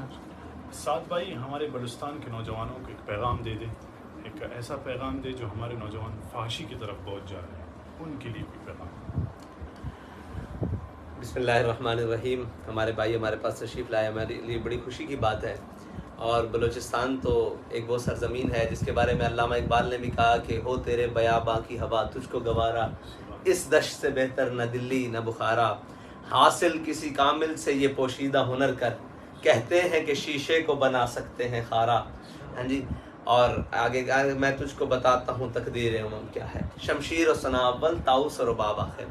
اچھا سعد بھائی ہمارے بلوچستان کے نوجوانوں کو ایک پیغام دے دیں، ایک ایسا پیغام دے جو ہمارے نوجوان فحاشی کی طرف پہنچ جا رہے ہیں، ان کے لیے کوئی پیغام۔ بسم اللہ الرحمن الرحیم۔ ہمارے بھائی ہمارے پاس تشریف لائے، ہمارے لیے بڑی خوشی کی بات ہے۔ اور بلوچستان تو ایک وہ سرزمین ہے جس کے بارے میں علامہ اقبال نے بھی کہا کہ ہو تیرے بیاباں کی ہوا تجھ کو گوارا، اس دشت سے بہتر نہ دلی نہ بخارا، حاصل کسی کامل سے یہ پوشیدہ ہنر کر، کہتے ہیں کہ شیشے کو بنا سکتے ہیں خارا۔ ہاں جی، اور آگے میں تجھ کو بتاتا ہوں تقدیر امم کیا ہے، شمشیر و ثنا اول طاؤس و رباب آخر۔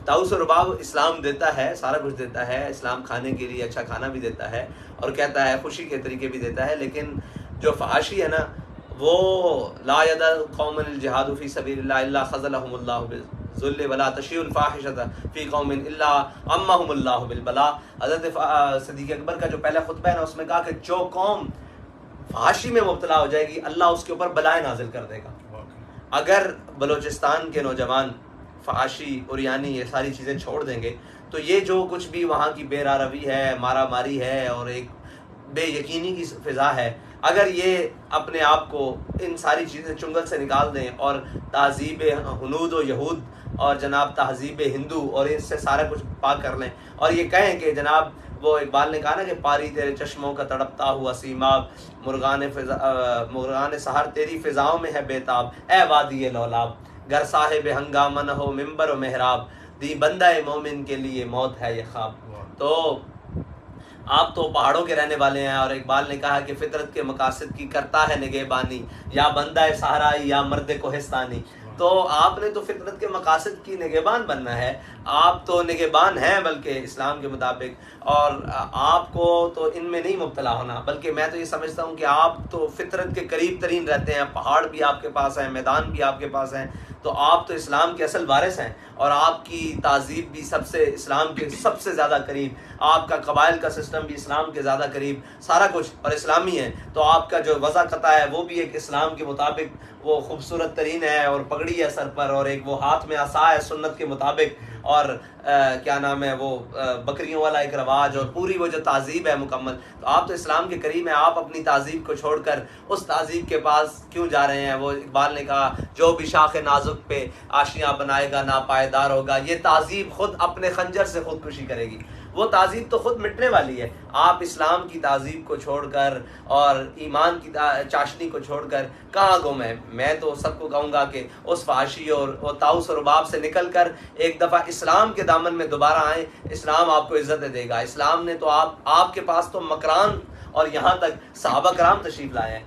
طاؤس و رباب اسلام دیتا ہے، سارا کچھ دیتا ہے، اسلام کھانے کے لیے اچھا کھانا بھی دیتا ہے اور کہتا ہے خوشی کے طریقے بھی دیتا ہے، لیکن جو فحاشی ہے نا وہ لا یدع قوم الجہاد فی سبیل اللہ الا خذلهم اللہ بالذل ولا تشیع الفاحشۃ فی قوم الا عمهم اللہ بالبلاء۔ حضرت صدیق اکبر کا جو پہلا خطبہ ہے نا اس میں کہا کہ جو قوم فحاشی میں مبتلا ہو جائے گی اللہ اس کے اوپر بلائیں نازل کر دے گا۔ اگر بلوچستان کے نوجوان فحاشی اوریانی یہ ساری چیزیں چھوڑ دیں گے تو یہ جو کچھ بھی وہاں کی بے راروی ہے، مارا ماری ہے اور ایک بے یقینی کی فضا ہے، اگر یہ اپنے آپ کو ان ساری چیزیں چنگل سے نکال دیں اور تہذیب ہنود و یہود اور جناب تہذیب ہندو اور اس سے سارا کچھ پاک کر لیں اور یہ کہیں کہ جناب وہ اقبال نے کہا نا کہ پاری تیرے چشموں کا تڑپتا ہوا سیماب، مرغان سحر تیری فضاؤں میں ہے بیتاب، اے وادی لولاب، گر صاحب ہنگامہ نہ ہو ممبر و محراب، دی بندہ مومن کے لیے موت ہے یہ خواب۔ تو آپ تو پہاڑوں کے رہنے والے ہیں اور اقبال نے کہا کہ فطرت کے مقاصد کی کرتا ہے نگہبانی، یا بندہ صحرائی یا مرد کوہستانی۔ تو آپ نے تو فطرت کے مقاصد کی نگہبان بننا ہے، آپ تو نگہبان ہیں بلکہ اسلام کے مطابق، اور آپ کو تو ان میں نہیں مبتلا ہونا، بلکہ میں تو یہ سمجھتا ہوں کہ آپ تو فطرت کے قریب ترین رہتے ہیں، پہاڑ بھی آپ کے پاس ہیں، میدان بھی آپ کے پاس ہیں، تو آپ تو اسلام کے اصل وارث ہیں اور آپ کی تہذیب بھی سب سے اسلام کے سب سے زیادہ قریب، آپ کا قبائل کا سسٹم بھی اسلام کے زیادہ قریب، سارا کچھ اور اسلامی ہے، تو آپ کا جو وضع قطع ہے وہ بھی ایک اسلام کے مطابق وہ خوبصورت ترین ہے اور پگڑی ہے سر پر اور ایک وہ ہاتھ میں عصا ہے سنت کے مطابق، اور کیا نام ہے وہ بکریوں والا ایک رواج اور پوری وہ جو تہذیب ہے مکمل، تو آپ تو اسلام کے قریب ہیں، آپ اپنی تہذیب کو چھوڑ کر اس تہذیب کے پاس کیوں جا رہے ہیں؟ وہ اقبال نے کہا جو بھی شاخ نازک پہ آشیاں بنائے گا ناپائیدار ہوگا، یہ تہذیب خود اپنے خنجر سے خودکشی کرے گی، وہ تہذیب تو خود مٹنے والی ہے۔ آپ اسلام کی تہذیب کو چھوڑ کر اور ایمان کی چاشنی کو چھوڑ کر کہاں گم ہیں؟ میں تو سب کو کہوں گا کہ اس فحاشی اور طاؤس و رباب سے نکل کر ایک دفعہ اسلام کے دامن میں دوبارہ آئیں، اسلام آپ کو عزت دے گا۔ اسلام نے تو آپ کے پاس تو مکران اور یہاں تک صحابہ کرام تشریف لائے ہیں،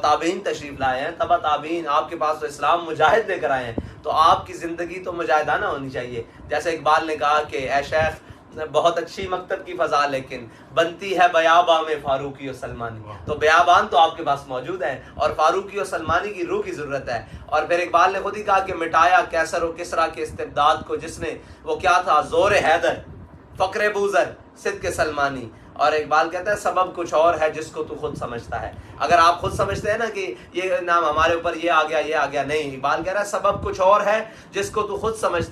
تابعین تشریف لائے ہیں، تبع تابعین، آپ کے پاس تو اسلام مجاہد لے کر آئے ہیں، تو آپ کی زندگی تو مجاہدانہ ہونی چاہیے۔ جیسے اقبال نے کہا کہ اے شیخ بہت اچھی مکتب کی فضا لیکن بنتی ہے بیاباں میں فاروقی و سلمانی، تو بیابان تو آپ کے پاس موجود ہے اور فاروقی و سلمانی کی روح کی ضرورت ہے۔ اور پھر اقبال نے خود ہی کہا کہ مٹایا کیسر و کسریٰ کے استبداد کو جس نے، وہ کیا تھا؟ زور حیدر، فقر بوذر، صدق سلمانی۔ اور اقبال کہتا ہے سبب کچھ اور ہے جس کو تو خود سمجھتا ہے۔ اگر آپ خود سمجھتے ہیں نا کہ یہ نام ہمارے اوپر یہ آ گیا یہ آ گیا، نہیں، اقبال کہہ رہا ہے سبب کچھ اور ہے جس کو تو خود سمجھتا ہے۔